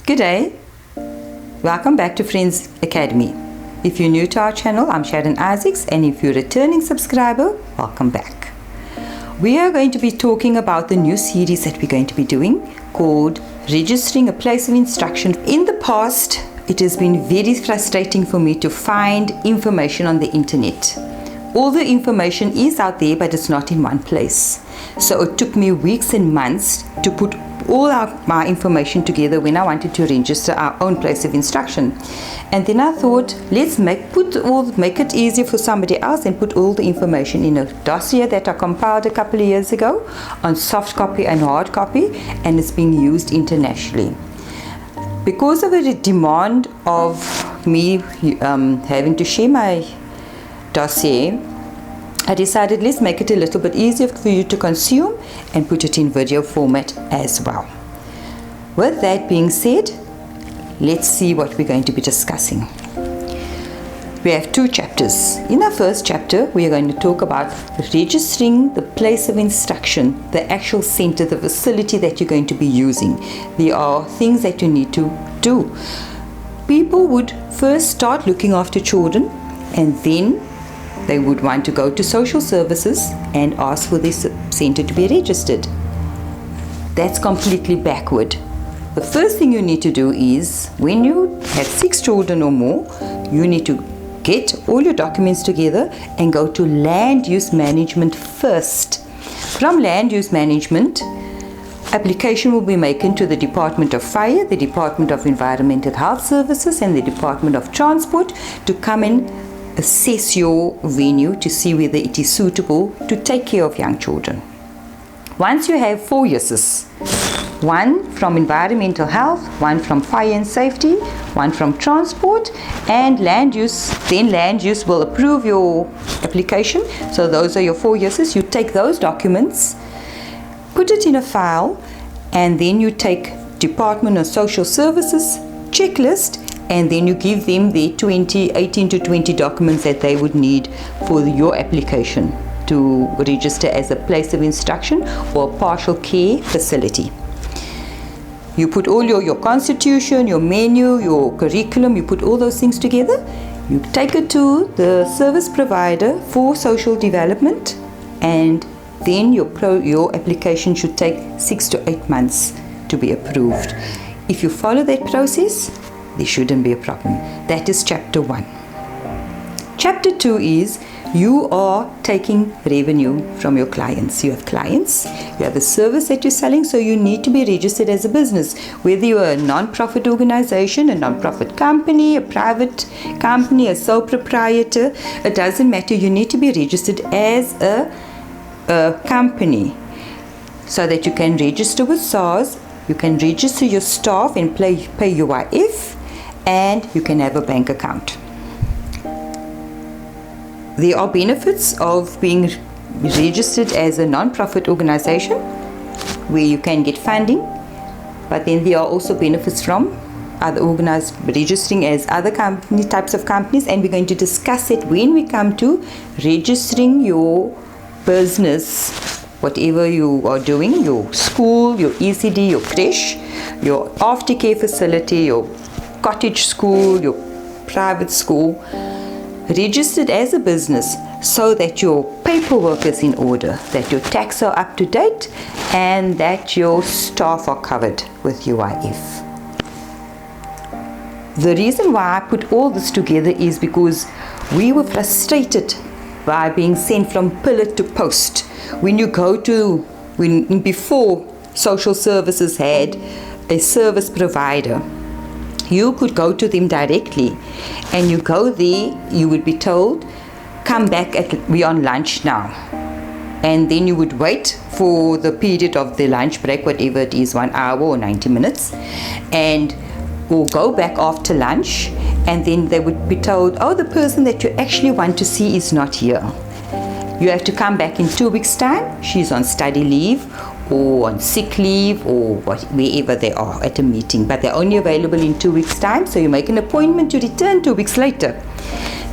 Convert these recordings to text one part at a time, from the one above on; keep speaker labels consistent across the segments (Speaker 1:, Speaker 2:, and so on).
Speaker 1: Good day. Welcome back to Friends Academy. If you're new to our channel, I'm Sharon Isaacs, and if you're a returning subscriber, welcome back. We are going to be talking about the new series that we're going to be doing called Registering a Place of Instruction. In the past, it has been very frustrating for me to find information on the internet. All the information is out there, but it's not in one place. So it took me weeks and months to put all my information together when I wanted to register our own place of instruction. And then I thought, let's make it easier for somebody else and put all the information in a dossier that I compiled a couple of years ago on soft copy and hard copy, and it's being used internationally. Because of the demand of me having to share my dossier, I decided let's make it a little bit easier for you to consume and put it in video format as well. With that being said, let's see what we're going to be discussing. We have two chapters. In our first chapter, we are going to talk about registering the place of instruction, the actual center, the facility that you're going to be using. There are things that you need to do. People would first start looking after children, and then they would want to go to social services and ask for this center to be registered. That's completely backward. The first thing you need to do is, when you have 6 children or more, you need to get all your documents together and go to land use management first. From land use management, application will be made to the Department of Fire, the Department of Environmental Health Services, and the Department of Transport to come and assess your venue to see whether it is suitable to take care of young children. Once you have 4 yeses, one from environmental health, one from fire and safety, one from transport, and land use, then land use will approve your application. So those are your 4 yeses. You take those documents, put it in a file, and then you take Department of Social Services checklist, and then you give them the 18 to 20 documents that they would need for your application to register as a place of instruction or partial care facility. You put all your constitution, your menu, your curriculum, you put all those things together. You take it to the service provider for social development, and then your application should take 6 to 8 months to be approved. If you follow that process, there shouldn't be a problem. That is chapter 1. Chapter 2 is you are taking revenue from your clients. You have clients, you have a service that you're selling, so you need to be registered as a business. Whether you're a non-profit organization, a non-profit company, a private company, a sole proprietor, it doesn't matter. You need to be registered as a company so that you can register with SARS, you can register your staff and pay UIF, and you can have a bank account. There are benefits of being registered as a non-profit organization where you can get funding, but then there are also benefits from registering as other types of companies, and we're going to discuss it when we come to registering your business, whatever you are doing, your school, your ECD, your creche, your aftercare facility, your cottage school, your private school, registered as a business so that your paperwork is in order, that your tax are up to date, and that your staff are covered with UIF. The reason why I put all this together is because we were frustrated by being sent from pillar to post. Before social services had a service provider, you could go to them directly, and you go there, you would be told, come back we're on lunch now. And then you would wait for the period of the lunch break, whatever it is, 1 hour or 90 minutes, and we'll go back after lunch, and then they would be told, oh, the person that you actually want to see is not here. You have to come back in 2 weeks' time. She's on study leave or on sick leave or wherever they are at a meeting, but they're only available in 2 weeks' time, so you make an appointment to return 2 weeks later.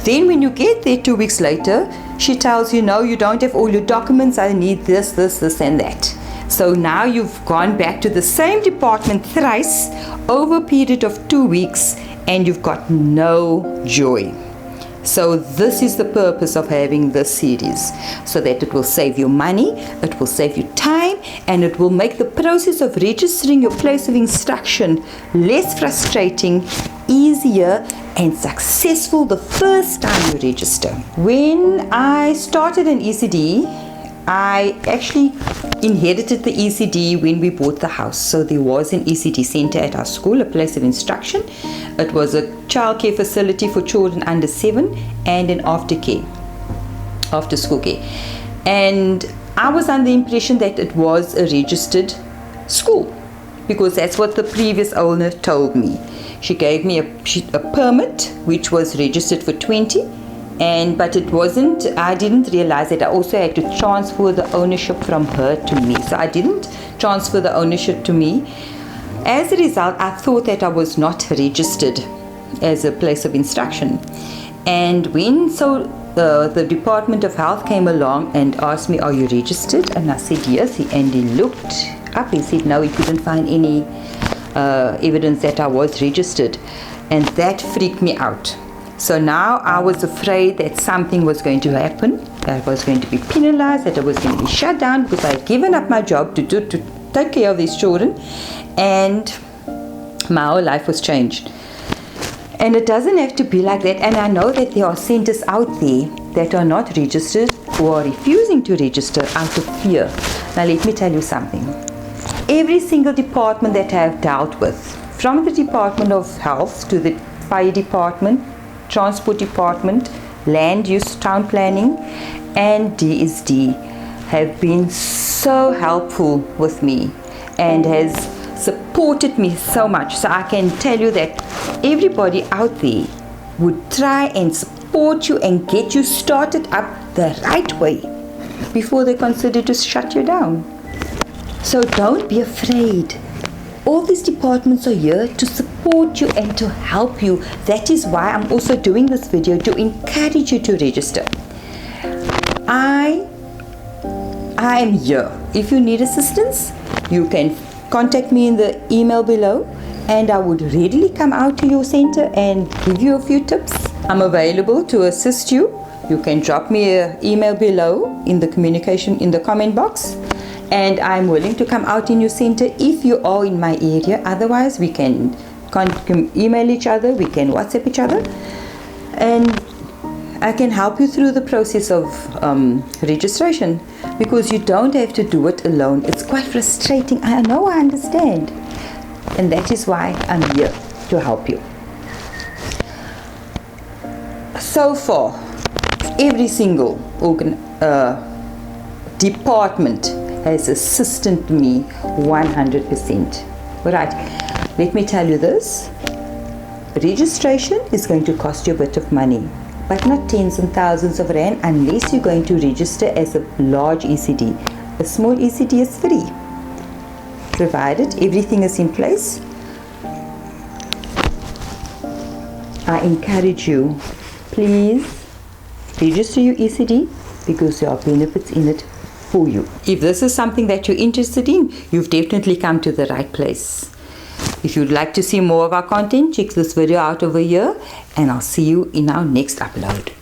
Speaker 1: Then when you get there 2 weeks later, she tells you, no, you don't have all your documents, I need this and that. So now you've gone back to the same department thrice over a period of 2 weeks and you've got no joy. So this is the purpose of having this series, so that it will save you money, it will save you time, and it will make the process of registering your place of instruction less frustrating, easier, and successful the first time you register. When I started an ECD, I actually inherited the ECD when we bought the house. So there was an ECD center at our school, a place of instruction. It was a childcare facility for children under 7 and an after school care. And I was under the impression that it was a registered school because that's what the previous owner told me. She gave me a permit which was registered for 20, but it wasn't. I didn't realize that I also had to transfer the ownership from her to me. So I didn't transfer the ownership to me. As a result, I thought that I was not registered as a place of instruction. And when the Department of Health came along and asked me, "Are you registered?" And I said yes. And he looked up. He said no, he couldn't find any evidence that I was registered. And that freaked me out. So now I was afraid that something was going to happen, that I was going to be penalized, that I was going to be shut down because I had given up my job to take care of these children, and my whole life was changed. And it doesn't have to be like that. And I know that there are centers out there that are not registered or are refusing to register out of fear. Now let me tell you something. Every single department that I have dealt with, from the Department of Health to the Fire Department, Transport Department, Land Use, Town Planning, and DSD, have been so helpful with me and has supported me so much. So I can tell you that everybody out there would try and support you and get you started up the right way before they consider to shut you down. So don't be afraid. All these departments are here to support you and to help you. That is why I'm also doing this video, to encourage you to register. I am here. If you need assistance, you can contact me in the email below, and I would readily come out to your center and give you a few tips. I'm available to assist you. You can drop me an email below in the comment box. And I'm willing to come out in your center if you are in my area. Otherwise, we can email each other, we can WhatsApp each other, and I can help you through the process of registration, because you don't have to do it alone. It's quite frustrating. I know, I understand. And that is why I'm here to help you. So far, every single department has assisted me 100%. Right, let me tell you this. Registration is going to cost you a bit of money, but not tens and thousands of rand unless you're going to register as a large ECD. A small ECD is free, provided everything is in place. I encourage you, please register your ECD because there are benefits in it for you. If this is something that you're interested in, you've definitely come to the right place. If you'd like to see more of our content, check this video out over here, and I'll see you in our next upload.